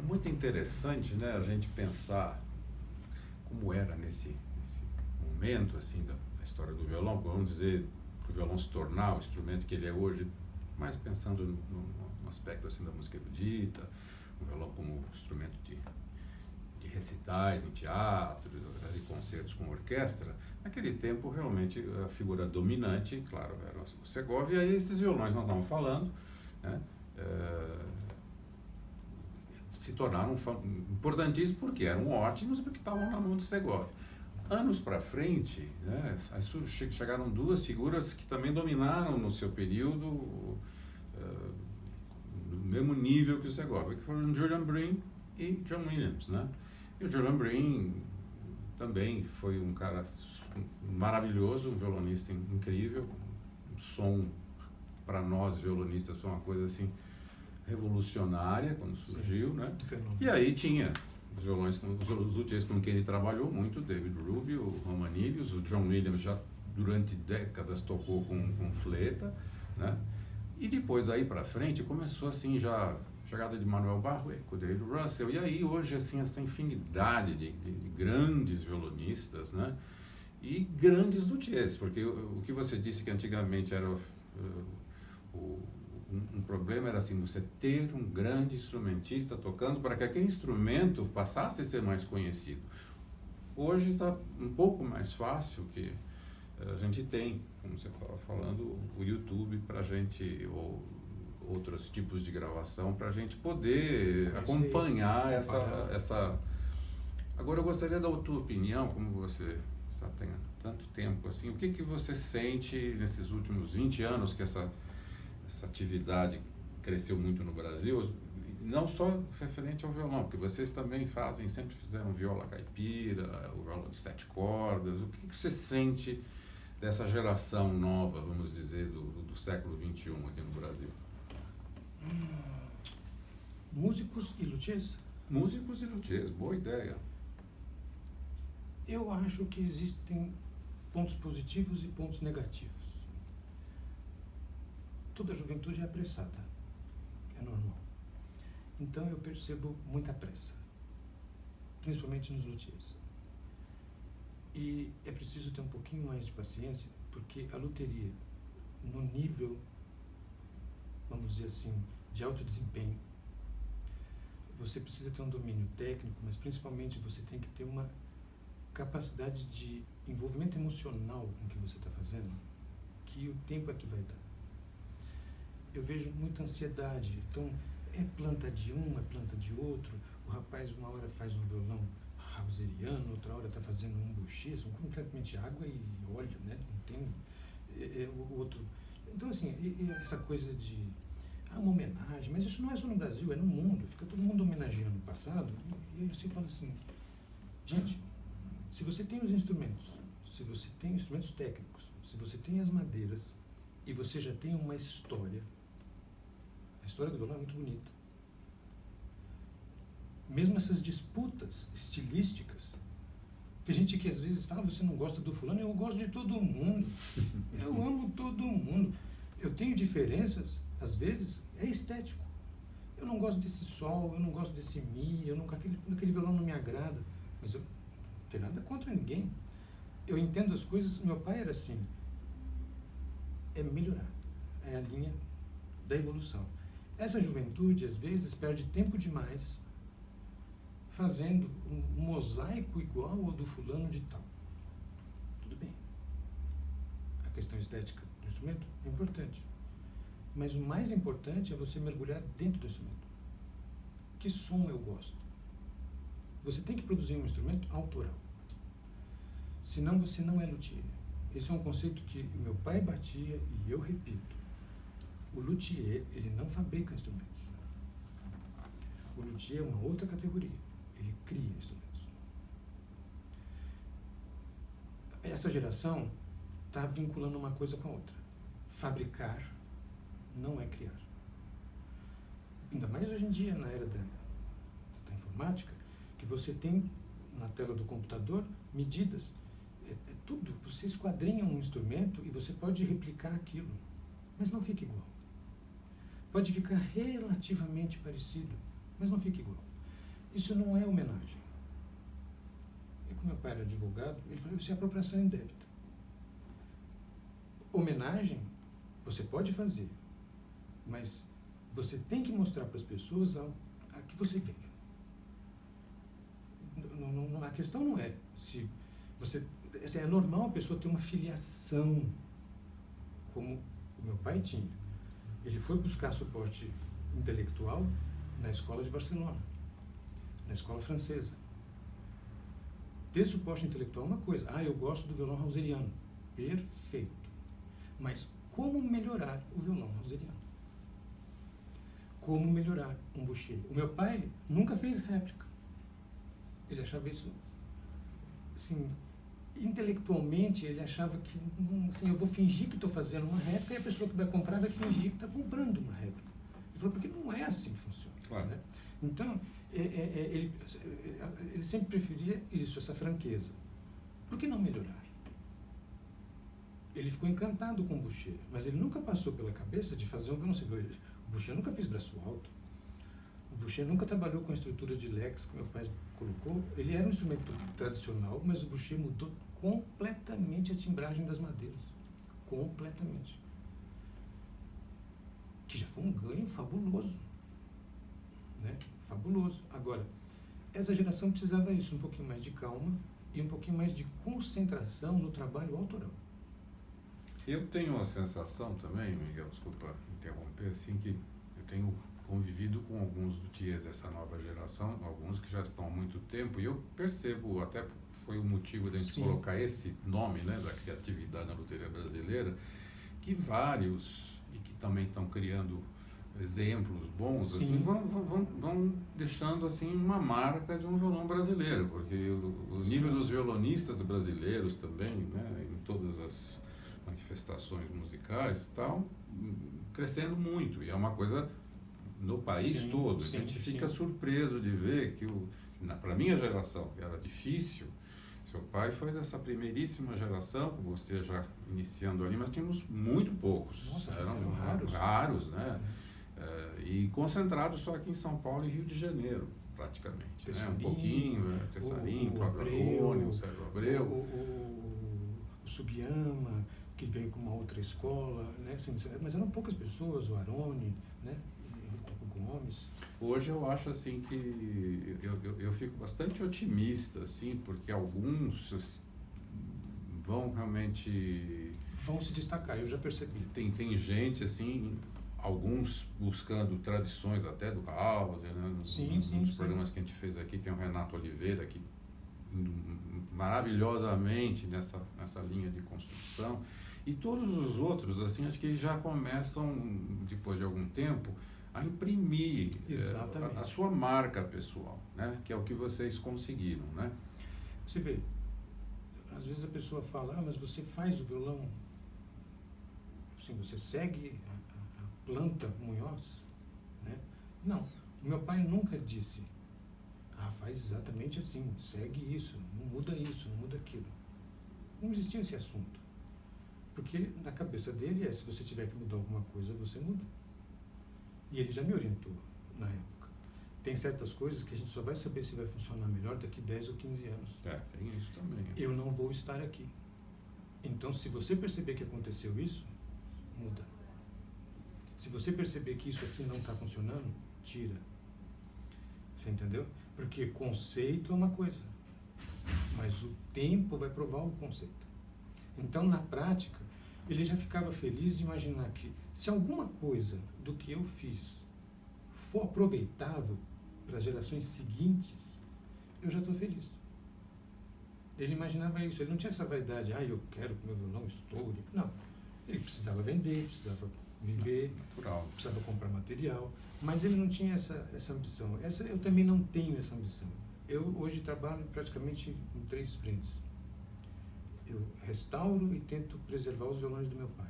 muito interessante, né, a gente pensar como era nesse momento assim da história do violão, vamos dizer, que o violão se tornar o instrumento que ele é hoje, mais pensando no aspecto assim da música erudita, o violão como instrumento de recitais em teatros, de concertos com orquestra. Naquele tempo, realmente, a figura dominante, claro, era o Segovia, e aí esses violões nós estávamos falando, né, se tornaram importantíssimos porque eram ótimos, porque estavam na mão do Segovia. Anos para frente, né, chegaram duas figuras que também dominaram no seu período no mesmo nível que o Segovia, que foram Julian Bream e John Williams, né? E o Julian Bream também foi um cara maravilhoso, um violonista incrível, um som para nós violonistas foi uma coisa assim revolucionária quando surgiu, né? E aí tinha os violões, os luthiers com quem ele trabalhou muito, David Rubio, o Romanilius, o John Williams já durante décadas tocou com fleta, né? E depois daí para frente começou assim já a chegada de Manuel Barrueco, David Russell, e aí hoje assim essa infinidade de grandes violonistas, né? E grandes luthiers, porque o que você disse que antigamente era um problema era assim, você ter um grande instrumentista tocando para que aquele instrumento passasse a ser mais conhecido. Hoje está um pouco mais fácil, que a gente tem, como você estava falando, o YouTube para a gente, ou outros tipos de gravação, para a gente poder acompanhar essa... Agora eu gostaria da tua opinião, como você já tem tanto tempo assim, o que você sente nesses últimos 20 anos que essa atividade cresceu muito no Brasil, não só referente ao violão, porque vocês também fazem, sempre fizeram viola caipira, o violão de 7 cordas, o que você sente dessa geração nova, vamos dizer, do século XXI aqui no Brasil? Músicos e luthiers? Músicos e luthiers, boa ideia. Eu acho que existem pontos positivos e pontos negativos. Toda a juventude é apressada, é normal. Então eu percebo muita pressa, principalmente nos luthiers. E é preciso ter um pouquinho mais de paciência, porque a luteria, no nível, vamos dizer assim, de alto desempenho, você precisa ter um domínio técnico, mas principalmente você tem que ter uma capacidade de envolvimento emocional com o que você está fazendo, que o tempo é que vai dar. Eu vejo muita ansiedade, então é planta de um, é planta de outro, o rapaz uma hora faz um violão rauseriano, outra hora está fazendo um buchiço, completamente água e óleo, né? Não tem o outro. Então assim, essa coisa de uma homenagem, mas isso não é só no Brasil, é no mundo, fica todo mundo homenageando o passado, e aí você fala assim, gente, se você tem os instrumentos, se você tem instrumentos técnicos, se você tem as madeiras, e você já tem uma história, a história do violão é muito bonita. Mesmo essas disputas estilísticas, tem gente que às vezes fala, você não gosta do fulano, eu gosto de todo mundo, eu amo todo mundo. Eu tenho diferenças, às vezes é estético. Eu não gosto desse sol, eu não gosto desse mi, aquele violão não me agrada, mas eu não tenho nada contra ninguém. Eu entendo as coisas, meu pai era assim, é melhorar, é a linha da evolução. Essa juventude, às vezes, perde tempo demais fazendo um mosaico igual ao do fulano de tal. Tudo bem. A questão estética do instrumento é importante. Mas o mais importante é você mergulhar dentro do instrumento. Que som eu gosto? Você tem que produzir um instrumento autoral. Senão você não é luthier. Esse é um conceito que meu pai batia e eu repito. O luthier, ele não fabrica instrumentos. O luthier é uma outra categoria. Ele cria instrumentos. Essa geração está vinculando uma coisa com a outra. Fabricar não é criar. Ainda mais hoje em dia, na era da informática, que você tem na tela do computador medidas. É tudo. Você esquadrinha um instrumento e você pode replicar aquilo, mas não fica igual. Pode ficar relativamente parecido, mas não fica igual. Isso não é homenagem. E como meu pai era advogado, ele falou, isso é apropriação indébita. Homenagem, você pode fazer, mas você tem que mostrar para as pessoas a que você veio. A questão não é se você... É normal a pessoa ter uma filiação, como o meu pai tinha. Ele foi buscar suporte intelectual na escola de Barcelona, na escola francesa. Ter suporte intelectual é uma coisa. Eu gosto do violão rauseriano. Perfeito. Mas como melhorar o violão rauseriano? Como melhorar um Boucher? O meu pai nunca fez réplica. Ele achava isso, assim, intelectualmente, ele achava que, assim, eu vou fingir que estou fazendo uma réplica e a pessoa que vai comprar vai fingir que está comprando uma réplica. Ele falou, porque não é assim que funciona. Claro. Né? Então, ele sempre preferia isso, essa franqueza. Por que não melhorar? Ele ficou encantado com o Boucher, mas ele nunca passou pela cabeça de fazer um violão. O Boucher nunca fez braço alto. O Boucher nunca trabalhou com a estrutura de leques que meu pai colocou. Ele era um instrumento tradicional, mas o Boucher mudou completamente a timbragem das madeiras. Completamente. Que já foi um ganho fabuloso. Né? Fabuloso. Agora, essa geração precisava isso, um pouquinho mais de calma e um pouquinho mais de concentração no trabalho autoral. Eu tenho uma sensação também, Miguel, desculpa interromper, assim, que eu tenho convivido com alguns luthiers dessa nova geração, alguns que já estão há muito tempo, e eu percebo, até foi o motivo de a gente colocar esse nome, né, da criatividade na luteria brasileira, que vários, e que também estão criando exemplos bons, assim, vão deixando assim uma marca de um violão brasileiro, porque o nível dos violonistas brasileiros também, né, em todas as manifestações musicais estão crescendo muito, e é uma coisa no país todo. A gente fica surpreso de ver que para minha geração, que era difícil, seu pai foi dessa primeiríssima geração, você já iniciando ali, mas tínhamos muito poucos. Nossa, eram raros, né? E concentrados só aqui em São Paulo e Rio de Janeiro, praticamente. Né? Um pouquinho, Tessarim, o próprio Arone, o Sérgio Abreu. O Sugiyama, que veio com uma outra escola, né? Assim, mas eram poucas pessoas, o Arone, né? O Gomes. Hoje eu acho assim que eu fico bastante otimista, assim, porque alguns vão realmente... Vão se destacar, eu já percebi. Tem gente, assim, alguns buscando tradições até do Hauser, né? Nos programas que a gente fez aqui, tem o Renato Oliveira, que maravilhosamente nessa linha de construção, e todos os outros, assim, acho que eles já começam, depois de algum tempo, a imprimir a sua marca pessoal, né? Que é o que vocês conseguiram, né? Você vê, às vezes a pessoa fala, mas você faz o violão, assim, você segue a planta Munhoz, né? Não, o meu pai nunca disse, faz exatamente assim, segue isso, não muda aquilo. Não existia esse assunto. Porque na cabeça dele se você tiver que mudar alguma coisa, você muda. E ele já me orientou na época. Tem certas coisas que a gente só vai saber se vai funcionar melhor daqui 10 ou 15 anos. Tem isso também. Eu não vou estar aqui. Então, se você perceber que aconteceu isso, muda. Se você perceber que isso aqui não está funcionando, tira. Você entendeu? Porque conceito é uma coisa, mas o tempo vai provar o conceito. Então, na prática, ele já ficava feliz de imaginar que se alguma coisa do que eu fiz for aproveitável para as gerações seguintes, eu já estou feliz. Ele imaginava isso, ele não tinha essa vaidade, eu quero que meu violão estoure. Não, ele precisava vender, precisava viver, natural, precisava comprar material, mas ele não tinha essa ambição. Eu também não tenho essa ambição. Eu hoje trabalho praticamente em 3 frentes. Eu restauro e tento preservar os violões do meu pai.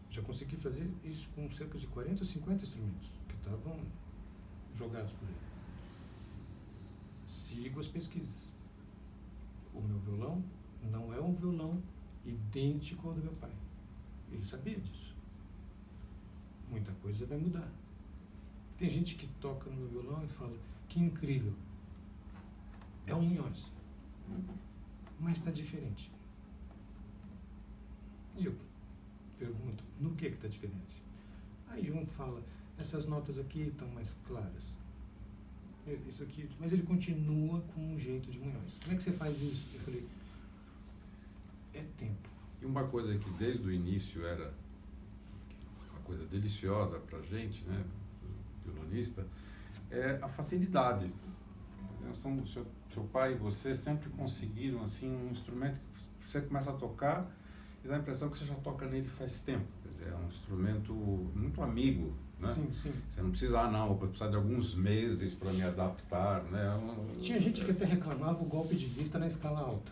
Já consegui fazer isso com cerca de 40 ou 50 instrumentos que estavam jogados por aí. Sigo as pesquisas. O meu violão não é um violão idêntico ao do meu pai. Ele sabia disso. Muita coisa vai mudar. Tem gente que toca no meu violão e fala, que incrível. É um Munhoz. Mas está diferente. E eu pergunto, no que está diferente? Aí um fala, essas notas aqui estão mais claras. Isso aqui, mas ele continua com um jeito de Munhoz. Como é que você faz isso? Eu falei, é tempo. E uma coisa que desde o início era uma coisa deliciosa para a gente, né, violonista, é a facilidade. Seu pai e você sempre conseguiram assim um instrumento que você começa a tocar e dá a impressão que você já toca nele faz tempo. Quer dizer, é um instrumento muito amigo, né? Sim, sim. Você não precisa, não, vou precisar de alguns meses para me adaptar, né? Tinha gente que até reclamava o golpe de vista na escala alta.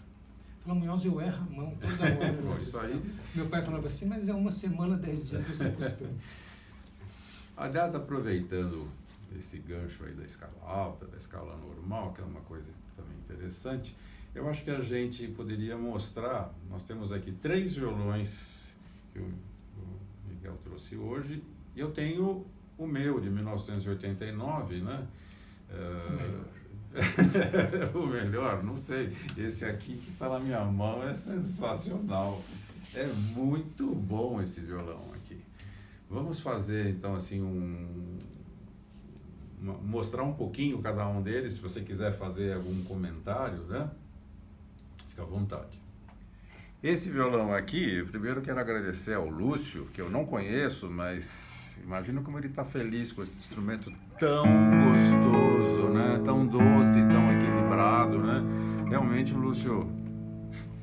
Falava, Munhoz, eu erro a mão toda hora. Bom, isso aí... Meu pai falava assim, mas é uma semana, 10 dias que você acostuma. Aliás, aproveitando esse gancho aí da escala alta, da escala normal, que é uma coisa também interessante, eu acho que a gente poderia mostrar, nós temos aqui 3 violões que o Miguel trouxe hoje, e eu tenho o meu, de 1989, né? O melhor, não sei. Esse aqui que está na minha mão é sensacional. É muito bom esse violão aqui. Vamos fazer, então, assim, mostrar um pouquinho cada um deles, se você quiser fazer algum comentário, né? Fica à vontade. Esse violão aqui, primeiro quero agradecer ao Lúcio, que eu não conheço, mas imagino como ele está feliz com esse instrumento tão gostoso, né? Tão doce, tão equilibrado, né? Realmente, Lúcio,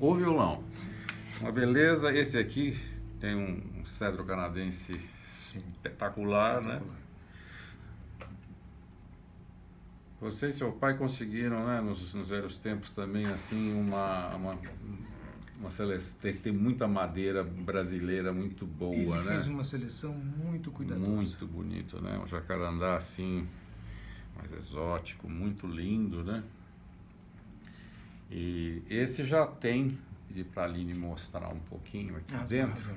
o violão, uma beleza. Esse aqui tem um cedro canadense espetacular, né? Você e seu pai conseguiram, né, nos velhos tempos também, assim, uma seleção, tem muita madeira brasileira muito boa, ele né? Fez uma seleção muito cuidadosa. Muito bonito, né? Um jacarandá, assim, mais exótico, muito lindo, né? E esse já tem, pedi para a Aline mostrar um pouquinho aqui dentro.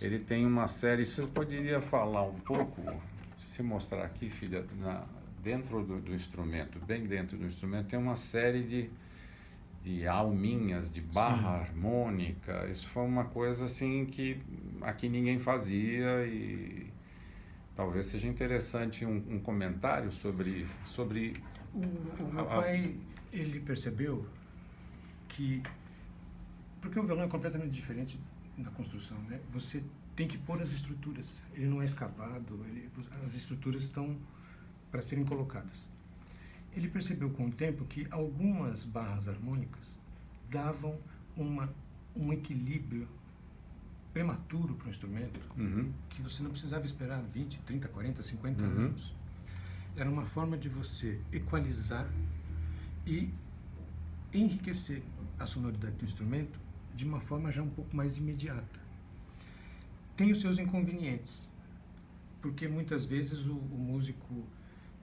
Ele tem uma série, você poderia falar um pouco, se você mostrar aqui, filha, dentro do instrumento, bem dentro do instrumento, tem uma série de alminhas, de barra harmônica. Isso foi uma coisa assim que aqui ninguém fazia e talvez seja interessante um comentário sobre o meu pai, ele percebeu que, porque o violão é completamente diferente na construção, né? Você tem que pôr as estruturas, ele não é escavado, as estruturas estão para serem colocadas. Ele percebeu com o tempo que algumas barras harmônicas davam um equilíbrio prematuro para o instrumento, que você não precisava esperar 20, 30, 40, 50 anos. Era uma forma de você equalizar e enriquecer a sonoridade do instrumento de uma forma já um pouco mais imediata. Tem os seus inconvenientes, porque muitas vezes o músico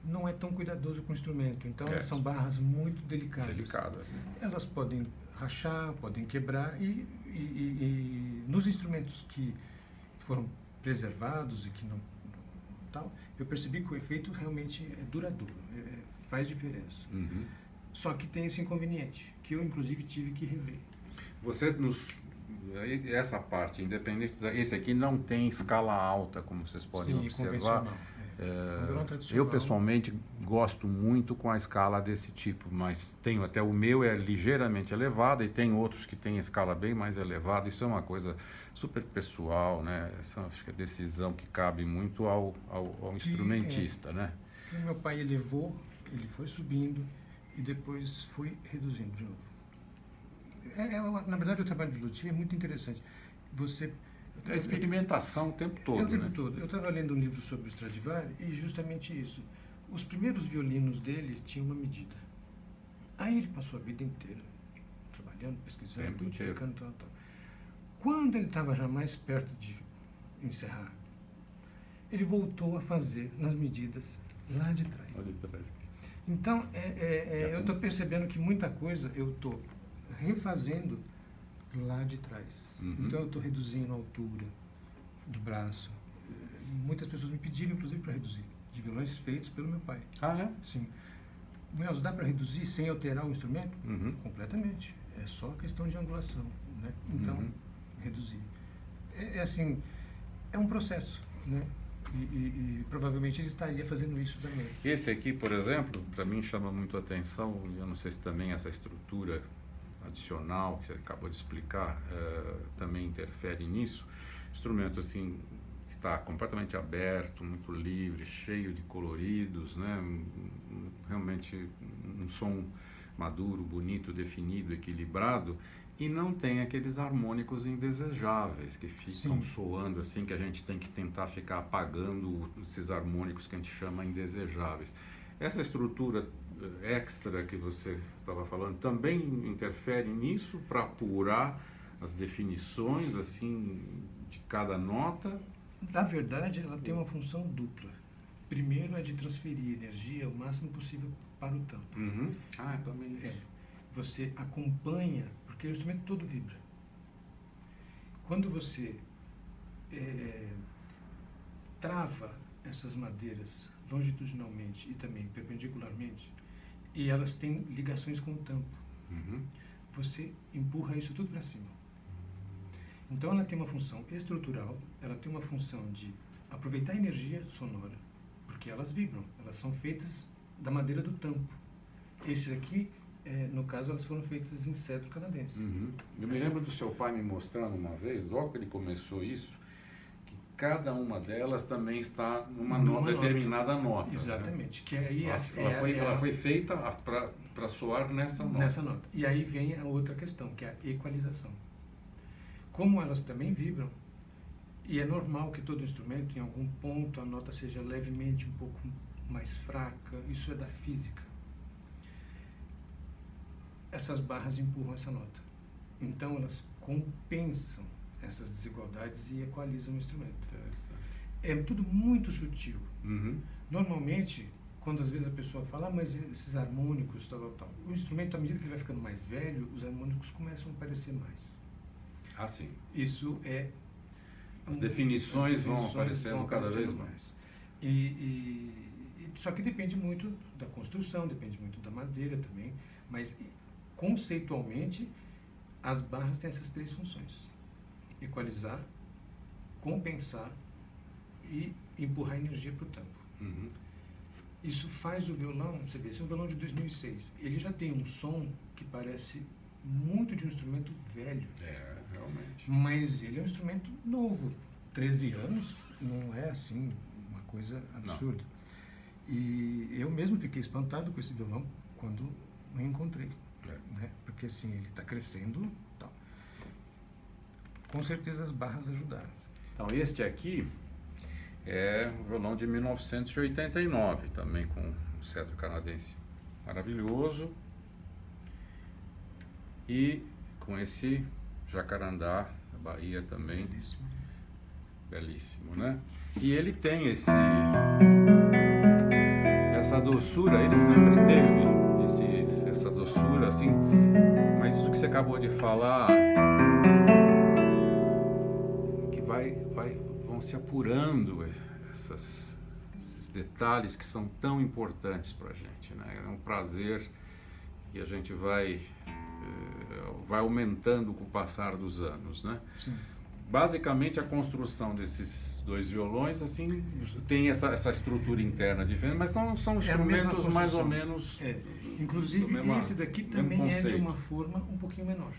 não é tão cuidadoso com o instrumento, então são barras muito delicadas. Né? Elas podem rachar, podem quebrar e nos instrumentos que foram preservados e que não tal, eu percebi que o efeito realmente é duradouro, faz diferença. Só que tem esse inconveniente, que eu inclusive tive que rever. Essa parte, independente, esse aqui não tem escala alta, como vocês podem observar. Eu pessoalmente gosto muito com a escala desse tipo, mas tenho até o meu é ligeiramente elevada e tem outros que têm escala bem mais elevada. Isso é uma coisa super pessoal, né? Essa acho que é decisão que cabe muito ao instrumentista, né? O meu pai elevou, ele foi subindo e depois foi reduzindo de novo. Na verdade, o trabalho de luthier é muito interessante. A experimentação o tempo todo, o tempo todo. Eu estava lendo um livro sobre o Stradivari e justamente isso. Os primeiros violinos dele tinham uma medida. Aí ele passou a vida inteira trabalhando, pesquisando, modificando, tal. Quando ele estava já mais perto de encerrar, ele voltou a fazer nas medidas lá de trás. Então, eu estou percebendo que muita coisa eu estou refazendo lá de trás. Então eu estou reduzindo a altura do braço. Muitas pessoas me pediram, inclusive, para reduzir de violões feitos pelo meu pai. Ah, é? Sim. Mas dá para reduzir sem alterar o instrumento? Uhum. Completamente. É só questão de angulação, né? Então, reduzir. É assim, é um processo, né? E provavelmente ele estaria fazendo isso também. Esse aqui, por exemplo, para mim chama muito a atenção, eu não sei se também essa estrutura adicional que você acabou de explicar também interfere nisso. Instrumento assim que está completamente aberto, muito livre, cheio de coloridos, né? Realmente um som maduro, bonito, definido, equilibrado, e não tem aqueles harmônicos indesejáveis que ficam soando assim, que a gente tem que tentar ficar apagando esses harmônicos que a gente chama indesejáveis. Essa estrutura extra que você estava falando também interfere nisso para apurar as definições assim de cada nota? Na verdade, ela tem uma função dupla. Primeiro é de transferir energia o máximo possível para o tampo. Uhum. Ah, também isso. Você acompanha, porque o instrumento todo vibra. Quando você trava essas madeiras longitudinalmente e também perpendicularmente, e elas têm ligações com o tampo, você empurra isso tudo para cima. Então ela tem uma função estrutural, ela tem uma função de aproveitar a energia sonora, porque elas vibram, elas são feitas da madeira do tampo. Esse aqui, no caso, elas foram feitas em cedro canadense. Eu me lembro do seu pai me mostrando uma vez, logo que ele começou isso, que cada uma delas também está numa determinada nota. Exatamente. Né? Que aí ela foi feita para soar nessa nota. Nessa nota. E aí vem a outra questão, que é a equalização. Como elas também vibram, e é normal que todo instrumento, em algum ponto, a nota seja levemente um pouco mais fraca, isso é da física. Essas barras empurram essa nota. Então, elas compensam essas desigualdades e equalizam o instrumento. É tudo muito sutil. Normalmente, quando às vezes a pessoa fala, mas esses harmônicos, tal, o instrumento, à medida que ele vai ficando mais velho, os harmônicos começam a aparecer mais. Ah, sim. Isso é... As definições vão aparecendo cada vez mais. Só que depende muito da construção, depende muito da madeira também, mas conceitualmente as barras têm essas três funções: equalizar, compensar e empurrar energia para o tampo. Isso faz o violão, você vê, esse é um violão de 2006, ele já tem um som que parece muito de um instrumento velho. Realmente. Mas ele é um instrumento novo. 13 anos não é assim uma coisa absurda. Não. E eu mesmo fiquei espantado com esse violão quando o encontrei. Né? Porque assim, ele está crescendo. Tal. Com certeza as barras ajudaram. Então este aqui é um violão de 1989, também com um cedro canadense maravilhoso. E com esse jacarandá da Bahia também, belíssimo, né? E ele tem essa doçura, ele sempre teve essa doçura, assim, mas isso que você acabou de falar, que vão se apurando esses detalhes que são tão importantes para a gente, né? É um prazer que a gente vai aumentando com o passar dos anos, né? Sim. Basicamente a construção desses dois violões assim tem essa estrutura interna diferente, mas são instrumentos mais ou menos inclusive esse daqui também é de uma forma um pouquinho menor,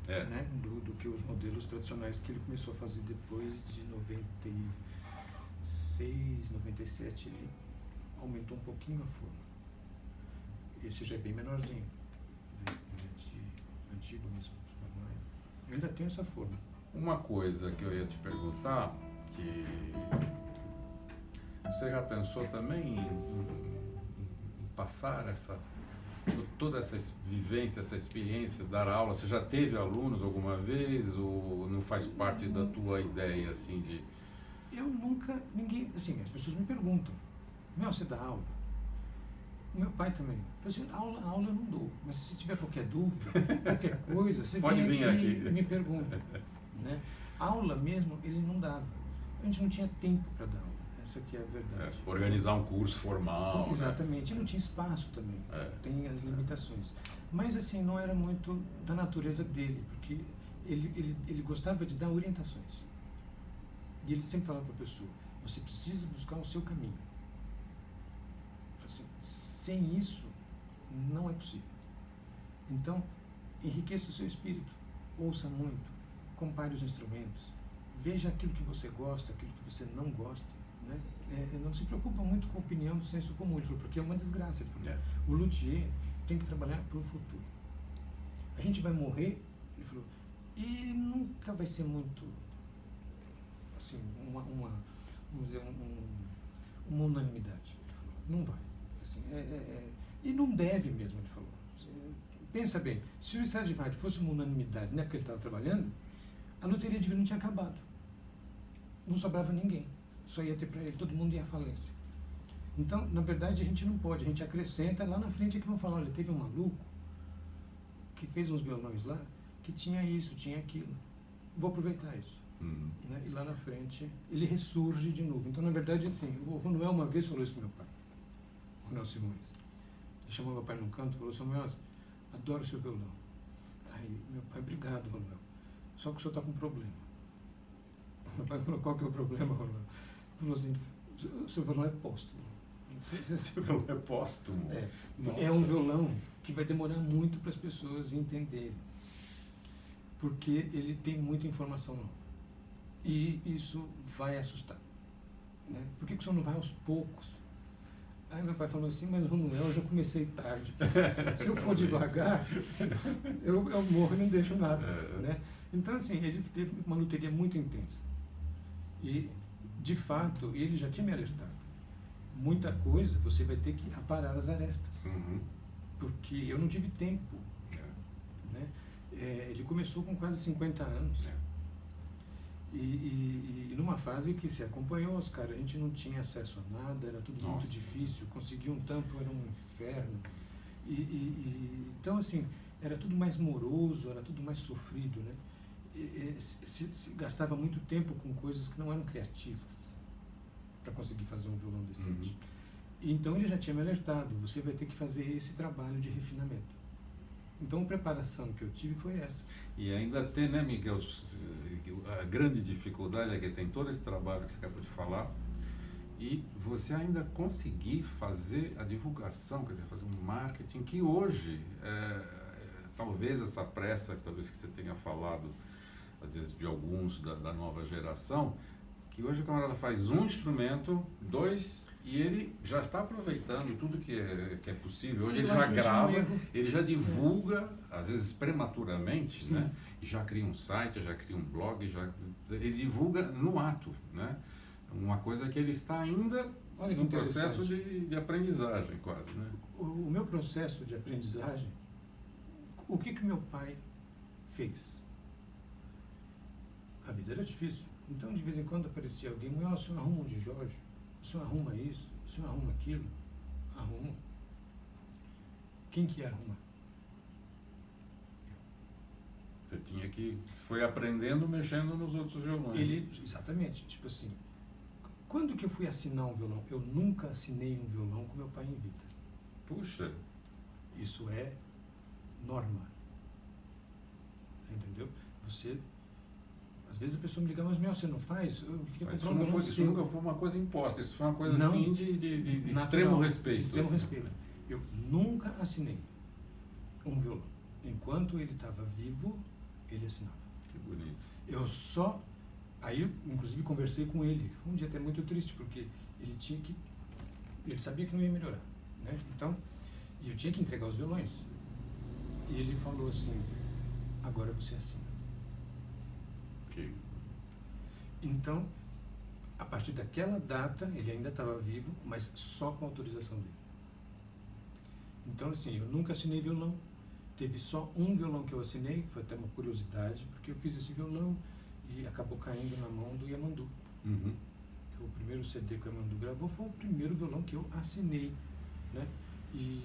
né? do que os modelos tradicionais que ele começou a fazer depois de 96, 97, ele aumentou um pouquinho a forma. Esse já é bem menorzinho, antigo mesmo. Eu ainda tenho essa forma. Uma coisa que eu ia te perguntar, que você já pensou também em passar toda essa vivência, essa experiência, dar aula? Você já teve alunos alguma vez ou não faz parte da tua ideia assim de... Eu nunca, ninguém, assim, as pessoas me perguntam, você dá aula? O meu pai também. Eu falei assim, aula eu não dou, mas se tiver qualquer dúvida, qualquer coisa, você pode vem vir aqui e me pergunta. Né? Aula mesmo, ele não dava. A gente não tinha tempo para dar aula. Essa aqui é a verdade. Organizar um curso formal. Exatamente. E não tinha espaço também. Tem as limitações. Mas, assim, não era muito da natureza dele, porque ele gostava de dar orientações. E ele sempre falava para a pessoa, você precisa buscar o seu caminho. Assim, sem isso, não é possível. Então, enriqueça o seu espírito, ouça muito, compare os instrumentos, veja aquilo que você gosta, aquilo que você não gosta, né? Não se preocupa muito com a opinião do senso comum, ele falou, porque é uma desgraça. Ele falou, o luthier tem que trabalhar para o futuro. A gente vai morrer, ele falou, e nunca vai ser muito, assim, vamos dizer, uma unanimidade. Ele falou, não vai. Assim, e não deve mesmo, ele falou. Pensa bem, se o Stradivari fosse uma unanimidade na época que ele estava trabalhando, a loteria de vinho não tinha acabado. Não sobrava ninguém. Só ia ter para ele, todo mundo ia à falência. Então, na verdade, a gente não pode, a gente acrescenta, lá na frente é que vão falar, olha, teve um maluco que fez uns violões lá, que tinha isso, tinha aquilo. Vou aproveitar isso. Né? E lá na frente, ele ressurge de novo. Então, na verdade, assim, o Ronuel uma vez falou isso para meu pai, Ronuel Simões. Ele chamou meu pai num canto e falou, Samuel, adoro seu violão. Aí, meu pai, obrigado, Ronuel. Só que o senhor está com um problema. Meu pai falou, qual que é o problema, Ronuel? Ele falou assim, o seu violão é póstumo. Seu violão é póstumo? É um violão que vai demorar muito para as pessoas entenderem. Porque ele tem muita informação nova. E isso vai assustar. Né? Por que o senhor não vai aos poucos? Aí meu pai falou assim, mas Ronuel, eu já comecei tarde. Se eu for devagar, eu morro e não deixo nada. Né? Então, assim, ele teve uma loteria muito intensa. E, de fato, ele já tinha me alertado. Muita coisa você vai ter que aparar as arestas. Porque eu não tive tempo. Né? Ele começou com quase 50 anos. E numa fase que se acompanhou, Oscar, a gente não tinha acesso a nada, era tudo muito difícil, conseguir um tampo era um inferno. Então, assim, era tudo mais moroso, era tudo mais sofrido, né? Se gastava muito tempo com coisas que não eram criativas para conseguir fazer um violão decente. Então ele já tinha me alertado, você vai ter que fazer esse trabalho de refinamento. Então a preparação que eu tive foi essa. E ainda tem, né, Miguel, a grande dificuldade é que tem todo esse trabalho que você acabou de falar e você ainda conseguir fazer a divulgação, quer dizer, fazer um marketing que hoje, talvez essa pressa, talvez que você tenha falado, às vezes de alguns da nova geração, que hoje o camarada faz um instrumento, dois, e ele já está aproveitando tudo que é possível. Hoje ele já grava, ele já divulga, às vezes prematuramente, né? E já cria um site, já cria um blog, ele divulga no ato, né? Uma coisa que ele está ainda no processo de aprendizagem quase, né? O meu processo de aprendizagem, o que meu pai fez? A vida era difícil. Então, de vez em quando aparecia alguém, o senhor arruma um de Jorge, o senhor arruma isso, o senhor arruma aquilo, arruma. Quem que ia arrumar? Você tinha que... Foi aprendendo, mexendo nos outros violões. Exatamente. Tipo assim, quando que eu fui assinar um violão? Eu nunca assinei um violão com meu pai em vida. Puxa! Isso é norma. Entendeu? Às vezes a pessoa me liga, mas você não faz? Eu queria comprar um violão. Isso nunca foi uma coisa imposta, isso foi uma coisa assim de extremo respeito. De extremo respeito. Eu nunca assinei um violão. Enquanto ele estava vivo, ele assinava. Que bonito. Aí eu, inclusive, conversei com ele. Foi um dia até muito triste, porque ele sabia que não ia melhorar. Né? Então, eu tinha que entregar os violões. E ele falou assim, agora você assina. Então, a partir daquela data, ele ainda estava vivo, mas só com a autorização dele. Então, assim, eu nunca assinei violão. Teve só um violão que eu assinei, foi até uma curiosidade, porque eu fiz esse violão e acabou caindo na mão do Yamandu. O primeiro CD que o Yamandu gravou foi o primeiro violão que eu assinei. Né? E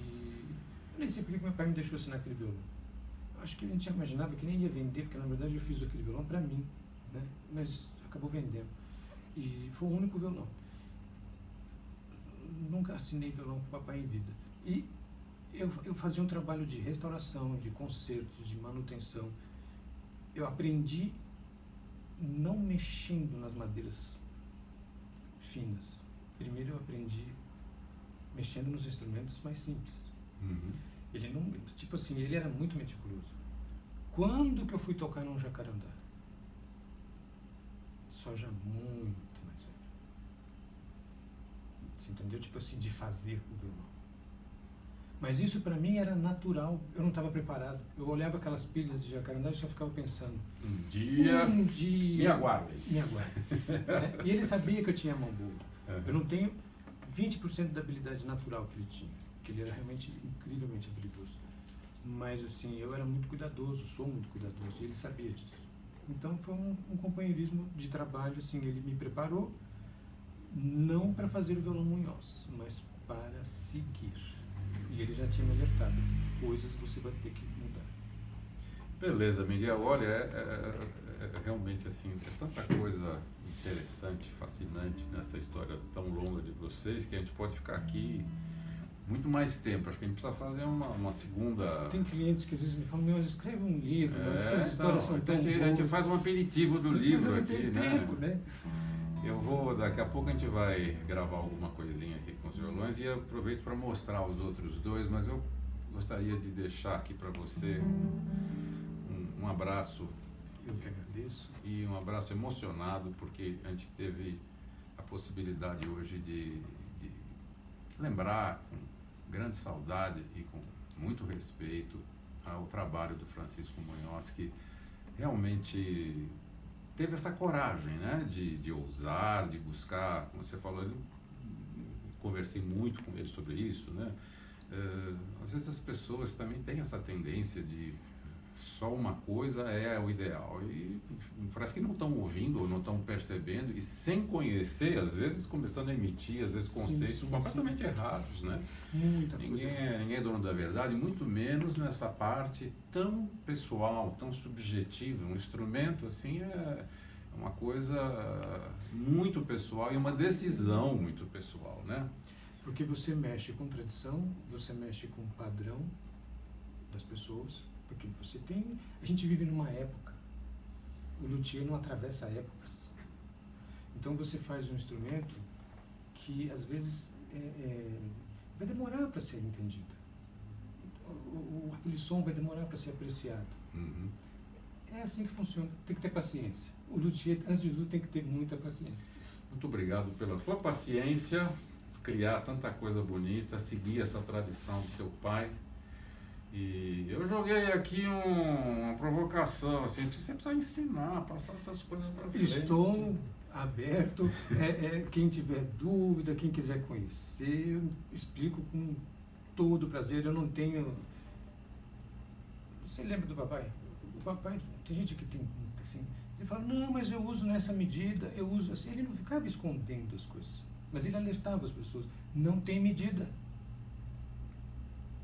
eu nem sei porque meu pai me deixou assinar aquele violão. Acho que ele não imaginava que nem ia vender, porque na verdade eu fiz aquele violão para mim. Né? Mas acabou vendendo. E foi o único violão. nunca assinei violão com o papai em vida. E eu fazia um trabalho de restauração, de concertos, de manutenção. Eu aprendi não mexendo nas madeiras finas. Primeiro eu aprendi mexendo nos instrumentos mais simples. Uhum. Ele não, tipo assim, ele era muito meticuloso. Quando que eu fui tocar num jacarandá? Só já muito mais velho. Você entendeu? Tipo assim, de fazer o violão. Mas isso para mim era natural, eu não estava preparado. Eu olhava aquelas pilhas de jacarandá e só ficava pensando. Um dia me aguardem. Me aguardem. Né? E ele sabia que eu tinha a mão boa. Uhum. Eu não tenho 20% da habilidade natural que ele tinha, que ele era realmente incrivelmente habilidoso. Mas assim, eu era muito cuidadoso, sou muito cuidadoso, e ele sabia disso. Então foi um companheirismo de trabalho, assim, ele me preparou não para fazer o violão Munhoz, mas para seguir. E ele já tinha me alertado, coisas você vai ter que mudar. Beleza, Miguel. Olha, realmente assim, é tanta coisa interessante, fascinante nessa história tão longa de vocês que a gente pode ficar aqui muito mais tempo. Acho que a gente precisa fazer uma segunda... Tem clientes que às vezes me falam, meu, escreve um livro, essas histórias são tão boas. A gente faz um aperitivo do livro aqui, né? Tempo, né? Eu vou, daqui a pouco a gente vai gravar alguma coisinha aqui com os violões e eu aproveito para mostrar os outros dois, mas eu gostaria de deixar aqui para você um abraço. Eu que agradeço. E um abraço emocionado, porque a gente teve a possibilidade hoje de lembrar com grande saudade e com muito respeito ao trabalho do Francisco Munhoz, que realmente teve essa coragem, né, de ousar, de buscar, como você falou, eu conversei muito com ele sobre isso, né? Às vezes as pessoas também têm essa tendência de só uma coisa é o ideal e parece que não estão ouvindo ou não estão percebendo e sem conhecer, às vezes começando a emitir, às vezes conceitos completamente errados, né? Muita Ninguém é dono da verdade, muito menos nessa parte tão pessoal, tão subjetiva. Um instrumento assim é uma coisa muito pessoal e uma decisão muito pessoal, né? Porque você mexe com tradição, você mexe com padrão das pessoas, porque você tem... A gente vive numa época, o luthier não atravessa épocas. Então você faz um instrumento que às vezes vai demorar para ser entendido. Aquele som vai demorar para ser apreciado. Uhum. É assim que funciona, tem que ter paciência. O luthier, antes de tudo, tem que ter muita paciência. Muito obrigado pela tua paciência, criar tanta coisa bonita, seguir essa tradição do teu pai. E eu joguei aqui uma provocação, assim, você precisa ensinar, passar essas coisas para frente. Estou aberto, quem tiver dúvida, quem quiser conhecer, eu explico com todo prazer. Eu não tenho... Você lembra do papai? O papai, tem gente que tem assim, ele fala, não, mas eu uso nessa medida, eu uso assim. Ele não ficava escondendo as coisas, mas ele alertava as pessoas, não tem medida.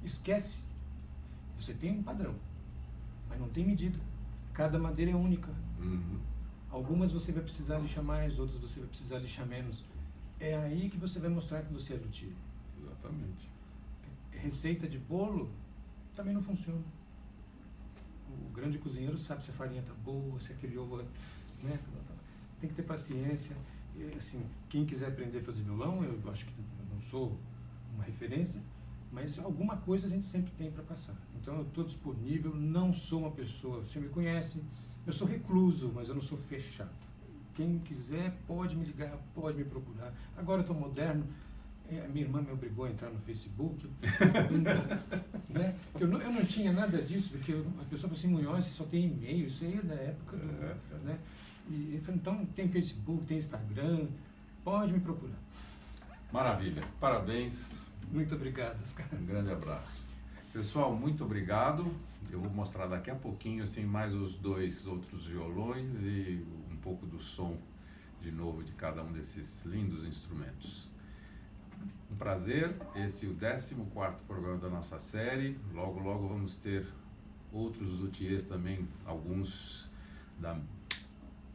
Esquece. Você tem um padrão, mas não tem medida. Cada madeira é única. Uhum. Algumas você vai precisar lixar mais, outras você vai precisar lixar menos. É aí que você vai mostrar que você é luthier. Exatamente. Receita de bolo também não funciona. O grande cozinheiro sabe se a farinha está boa, se aquele ovo... Né? Tem que ter paciência. E, assim, quem quiser aprender a fazer violão, eu acho que não sou uma referência, mas alguma coisa a gente sempre tem para passar. Então eu estou disponível, não sou uma pessoa... Você me conhece, eu sou recluso, mas eu não sou fechado. Quem quiser pode me ligar, pode me procurar. Agora eu estou moderno, minha irmã me obrigou a entrar no Facebook. Então, né? Eu não tinha nada disso, porque a pessoa falou assim, Munhoz, só tem e-mail, isso aí é da época do... Né? E eu falei, então tem Facebook, tem Instagram, pode me procurar. Maravilha, parabéns. Muito obrigado, Oscar. Um grande abraço. Pessoal, muito obrigado. Eu vou mostrar daqui a pouquinho assim, mais os dois outros violões e um pouco do som de novo de cada um desses lindos instrumentos. Um prazer, esse é o 14º programa da nossa série. Logo, logo vamos ter outros luthiers também, alguns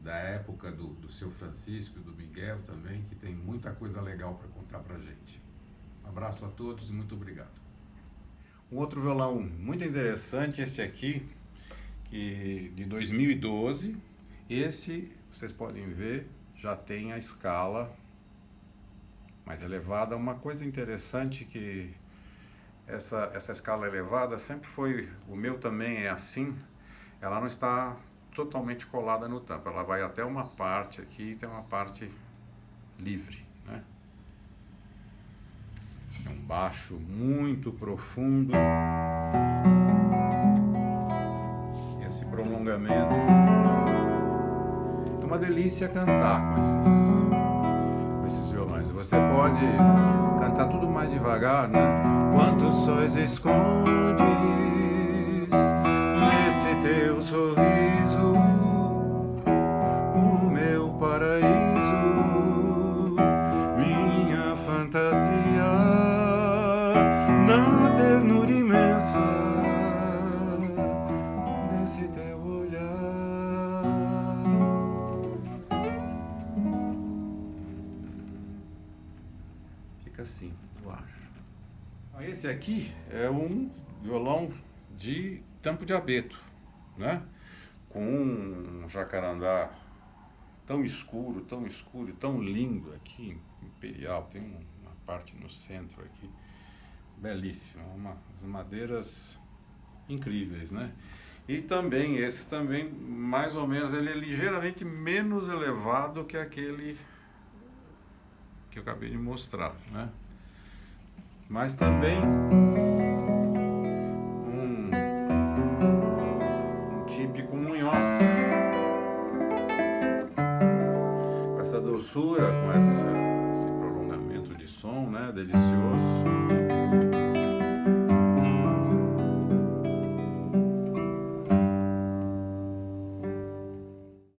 da época do seu Francisco, do Miguel também, que tem muita coisa legal para contar pra gente. Um abraço a todos e muito obrigado. Um outro violão muito interessante, este aqui, que de 2012. Esse, vocês podem ver, já tem a escala mais elevada. Uma coisa interessante que essa escala elevada sempre foi, o meu também é assim, ela não está totalmente colada no tampo, ela vai até uma parte aqui e tem uma parte livre, né? É um baixo muito profundo, esse prolongamento. É uma delícia cantar com esses violões. Você pode cantar tudo mais devagar, né? Quantos sóis escondes nesse teu sorriso, o meu paraíso, minha fantasia, na ternura imensa desse teu olhar. Fica assim, eu acho. Esse aqui é um violão de tampo de abeto, né? Com um jacarandá tão escuro, tão lindo aqui, imperial. Tem uma parte no centro aqui, belíssima, umas madeiras incríveis, né? E também, esse também, mais ou menos, ele é ligeiramente menos elevado que aquele que eu acabei de mostrar, né? Mas também um típico Munhoz, com essa doçura, com esse prolongamento de som, né, delicioso.